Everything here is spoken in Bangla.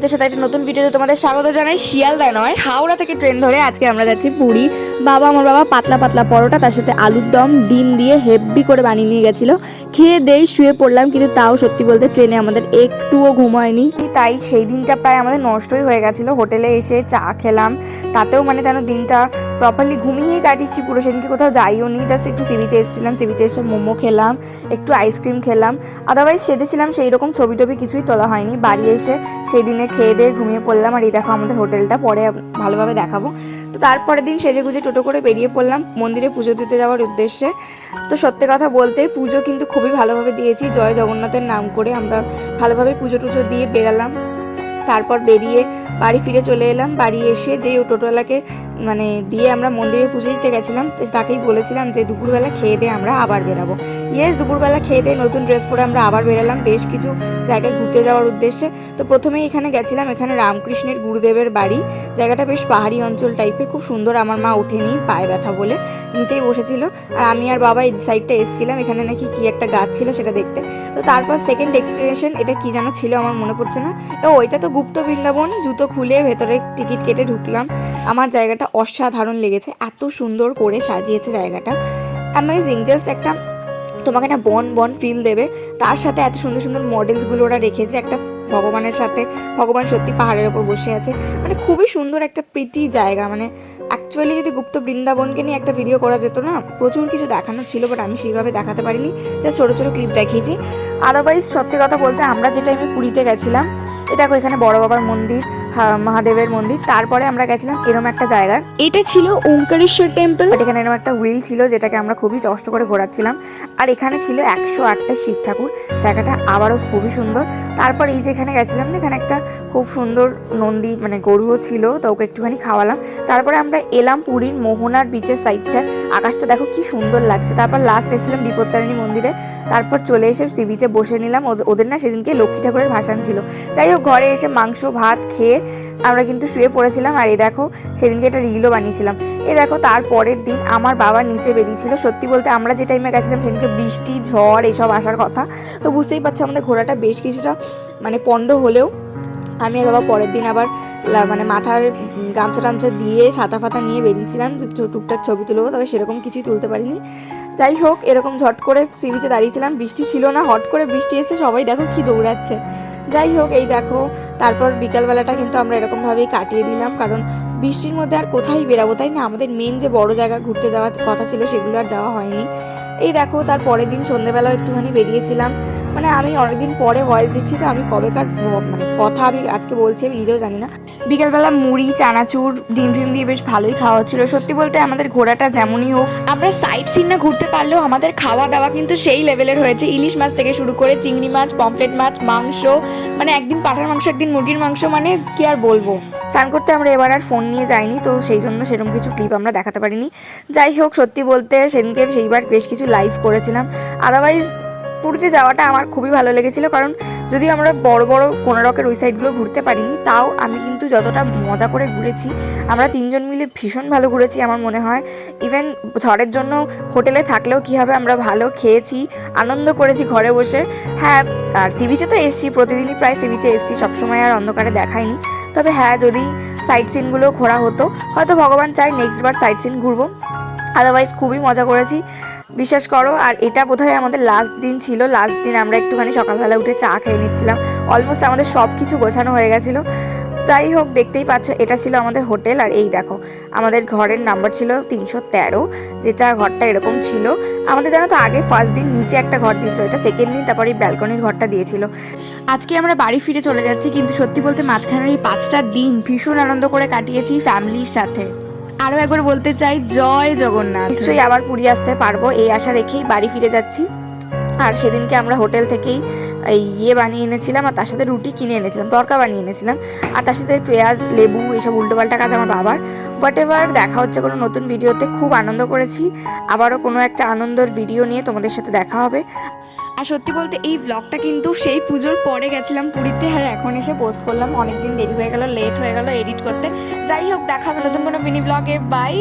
আপনাদের সাথে একটা নতুন ভিডিওতে তোমাদের স্বাগত জানাই। শিয়ালদা নয়, হাওড়া থেকে ট্রেন ধরে আজকে আমরা যাচ্ছি পুরী। আমার বাবা পাতলা পাতলা পরোটা, তার সাথে আলুর দম ডিম দিয়ে হেভি করে বানিয়ে নিয়ে গেছিলো। খেয়ে দেই শুয়ে পড়লাম, কিন্তু তাও সত্যি বলতে ট্রেনে আমাদের একটুও ঘুম হয়নি। তাই সেই দিনটা প্রায় আমাদের নষ্টই হয়ে গেছিলো। হোটেলে এসে চা খেলাম, তাতেও মানে যেন দিনটা প্রপারলি ঘুমিয়েই কাটিয়েছি পুরো। সেদিনকে কোথাও যাইও নি, জাস্ট একটু সি বিচে এসেছিলাম, সি বিচে এসে মোমো খেলাম, একটু আইসক্রিম খেলাম। আদারওয়াইজ সেজেছিলাম সেই রকম ছবি টবি কিছুই তোলা হয়নি। বাড়ি এসে সেই দিনে খেয়ে দিয়ে ঘুমিয়ে পড়লাম। আর এই দেখো আমাদের হোটেলটা, পরে ভালোভাবে দেখাবো। তো তারপরের দিন সেজে গুজে টোটো করে বেরিয়ে পড়লাম মন্দিরে পুজো দিতে যাওয়ার উদ্দেশ্যে। তো সত্যি কথা বলতে পুজো কিন্তু খুবই ভালোভাবে দিয়েছি, জয় জগন্নাথের নাম করে আমরা ভালোভাবে পুজো টুজো দিয়ে বেরালাম। তারপর বেরিয়ে বাড়ি ফিরে চলে এলাম। বাড়ি এসে যেই টোটোওয়ালাকে মানে দিয়ে আমরা মন্দিরে পুজো দিতে গেছিলাম, তাকেই বলেছিলাম যে দুপুরবেলা খেয়ে দিয়ে আমরা আবার বেরাবো। ইয়েস, দুপুরবেলা খেয়ে দিয়ে নতুন ড্রেস পরে আমরা আবার বেরালাম বেশ কিছু জায়গায় ঘুরতে যাওয়ার উদ্দেশ্যে। তো প্রথমেই এখানে গেছিলাম, এখানে রামকৃষ্ণের গুরুদেবের বাড়ি। জায়গাটা বেশ পাহাড়ি অঞ্চল টাইপের, খুব সুন্দর। আমার মা ওঠেনি পায়ে ব্যথা বলে, নিচেই বসেছিল। আর আমি আর বাবা এই সাইডটা এসেছিলাম, এখানে নাকি কি একটা গাছ ছিল সেটা দেখতে। তো তারপর সেকেন্ড ডেস্টিনেশন, এটা কি যেন ছিল আমার মনে পড়ছে না। ও এটা তো গুপ্ত বৃন্দাবন। জুতো খুলে ভেতরে টিকিট কেটে ঢুকলাম। আমার জায়গাটা অসাধারণ লেগেছে, এত সুন্দর করে সাজিয়েছে জায়গাটা, অ্যামেজিং। জাস্ট একটা তোমাকে একটা বন বন ফিল দেবে। তার সাথে এত সুন্দর সুন্দর মডেলসগুলো ওরা রেখেছে একটা ভগবানের সাথে। ভগবান সত্যি পাহাড়ের ওপর বসে আছে, মানে খুবই সুন্দর একটা প্রীতি জায়গা। মানে অ্যাকচুয়ালি যদি গুপ্ত বৃন্দাবনকে নিয়ে একটা ভিডিও করা যেত না, প্রচুর কিছু দেখানো ছিল, বাট আমি সেইভাবে দেখাতে পারিনি, জাস্ট ছোটো ছোটো ক্লিপ দেখিয়েছি। আদারওয়াইজ সত্যি কথা বলতে আমরা যে টাইমে পুরীতে গেছিলাম, দেখো এখানে বড় বাবার মন্দির, মহাদেবের মন্দির। তারপরে আমরা গেছিলাম এরম একটা জায়গায়, এটা ছিল ওঙ্কারেশ্বর টেম্পল। বাট এখানে এরম একটা হুইল ছিল যেটাকে আমরা খুবই কষ্ট করে ঘোরাচ্ছিলাম। আর এখানে ছিল 108টা শিব ঠাকুর। জায়গাটা আবারও খুবই সুন্দর। তারপর এই যে এখানে গেছিলাম না, এখানে একটা খুব সুন্দর নন্দী মানে গরুও ছিল, তো ওকে একটুখানি খাওয়ালাম। তারপরে আমরা এলাম পুরীর মোহনার বিচের সাইডটা। আকাশটা দেখো কি সুন্দর লাগছে। তারপর লাস্ট এসেছিলাম বিপত্তারিণী মন্দিরে। তারপর চলে এসে সি বিচে বসে নিলাম। ওদের না সেদিনকে লক্ষ্মী ঠাকুরের ভাসান ছিল। যাই হোক, ঘরে এসে মাংস ভাত খেয়ে আমরা কিন্তু শুয়ে পড়েছিলাম। আর এই দেখো সেদিনকে একটা রিলও বানিয়েছিলাম। এই দেখো তারপরের দিন আমার বাবা নিচে বেরিয়েছিল। সত্যি বলতে আমরা যে টাইমে গেছিলাম সেদিনকে বৃষ্টি ঝড় এসব আসার কথা। তো বুঝতেই পারছো আমাদের ঘোরাটা বেশ কিছুটা মানে পণ্ড হলেও আমি আর বাবা পরের দিন আবার মানে মাথার গামছা টামছা দিয়ে ছাতা ফাতা নিয়ে বেরিয়েছিলাম টুকটাক ছবি তুলবো, তবে সেরকম কিছুই তুলতে পারিনি। যাই হোক, এরকম ঝট করে সি বিচে দাঁড়িয়েছিলাম, বৃষ্টি ছিল না, হট করে বৃষ্টি এসে সবাই দেখো কি দৌড়াচ্ছে। যাই হোক, এই দেখো তারপর বিকালবেলাটা কিন্তু আমরা এরকমভাবেই কাটিয়ে দিলাম, কারণ বৃষ্টির মধ্যে আর কোথায় বেরাবো, তাই না? আমাদের মেন যে বড় জায়গা ঘুরতে যাওয়ার কথা ছিল সেগুলো আর যাওয়া হয়নি। এই দেখো তার পরের দিন সন্ধ্যেবেলাও একটুখানি বেরিয়েছিলাম। মানে আমি অনেকদিন পরে ভয়েস দিচ্ছি, তো আমি কবেকার মানে কথা আমি আজকে বলছি আমি নিজেও জানি না। বিকেলবেলা মুড়ি চানাচুর ডিম ফিম দিয়ে বেশ ভালোই খাওয়া হচ্ছিল। সত্যি বলতে আমাদের ঘোরাটা যেমনই হোক, আমরা সাইট সিন না ঘুরতে পারলেও আমাদের খাওয়া দাওয়া কিন্তু সেই লেভেলের হয়েছে। ইলিশ মাছ থেকে শুরু করে চিংড়ি মাছ, পমফ্রেট মাছ, মাংস, মানে একদিন পাঁঠার মাংস একদিন মুরগির মাংস, মানে কি আর বলবো। স্নান করতে আমরা এবার আর ফোন নিয়ে যাইনি, তো সেই জন্য সেরকম কিছু ক্লিপ আমরা দেখাতে পারিনি। যাই হোক, সত্যি বলতে সেদিনকে সেইবার বেশ কিছু লাইভ করেছিলাম। আদারওয়াইজ পুরীতে যাওয়াটা আমার খুবই ভালো লেগেছিলো, কারণ যদিও আমরা বড় বড় কোনারকের ওই সাইডগুলো ঘুরতে পারিনি, তাও আমি কিন্তু যতটা মজা করে ঘুরেছি, আমরা তিনজন মিলে ভীষণ ভালো ঘুরেছি আমার মনে হয়। ইভেন ঝড়ের জন্য হোটেলে থাকলেও কী হবে, আমরা ভালো খেয়েছি, আনন্দ করেছি ঘরে বসে। হ্যাঁ, আর সি বিচে তো এসছি, প্রতিদিনই প্রায় সি বিচে এসছি, সবসময় আর অন্ধকারে দেখাইনি। তবে হ্যাঁ, যদি সাইট সিনগুলো ঘোরা হতো, হয়তো ভগবান চাই নেক্সট বার সাইট সিন ঘুরবো। আদারওয়াইজ খুবই মজা করেছি, বিশ্বাস করো। আর এটা বোধহয় আমাদের লাস্ট দিন ছিল। লাস্ট দিন আমরা একটুখানি সকালবেলা উঠে চা খেয়ে নিচ্ছিলাম, অলমোস্ট আমাদের সব কিছু গোছানো হয়ে গেছিলো। যাই হোক, দেখতেই পাচ্ছ এটা ছিল আমাদের হোটেল। আর এই দেখো আমাদের ঘরের নাম্বার ছিল 313, যেটা ঘরটা এরকম ছিল। আমাদের জানো তো আগে ফার্স্ট দিন নিচে একটা ঘর দিয়েছিল, এটা সেকেন্ড দিন তারপরে এই ব্যালকনির ঘরটা দিয়েছিল। আজকে আমরা বাড়ি ফিরে চলে যাচ্ছি, কিন্তু সত্যি বলতে মাঝখানের এই 5টা দিন ভীষণ আনন্দ করে কাটিয়েছি ফ্যামিলির সাথে। আরও একবার বলতে চাই জয় জগন্নাথ। নিশ্চয়ই আবার পুরী আসতে পারবো এই আশা রেখেই বাড়ি ফিরে যাচ্ছি। আর সেদিনকে আমরা হোটেল থেকেই এই বানিয়ে এনেছিলাম, আর তার সাথে রুটি কিনে এনেছিলাম, তরকা বানিয়ে এনেছিলাম, আর তার সাথে পেঁয়াজ লেবু এইসব উল্টোপাল্টা কাজ আমার বাবার। বাট এবার দেখা হচ্ছে কোনো নতুন ভিডিওতে। খুব আনন্দ করেছি, আবারও কোনো একটা আনন্দের ভিডিও নিয়ে তোমাদের সাথে দেখা হবে। আর সত্যি বলতে এই ব্লগটা কিন্তু সেই পুজোর পরে গেছিলাম পুরীতে, আর এখন এসে পোস্ট করলাম। অনেকদিন দেরি হয়ে গেল, লেট হয়ে গেল এডিট করতে। যাই হোক, দেখা হবে নতুন কোনো মিনি ব্লগে। বাই।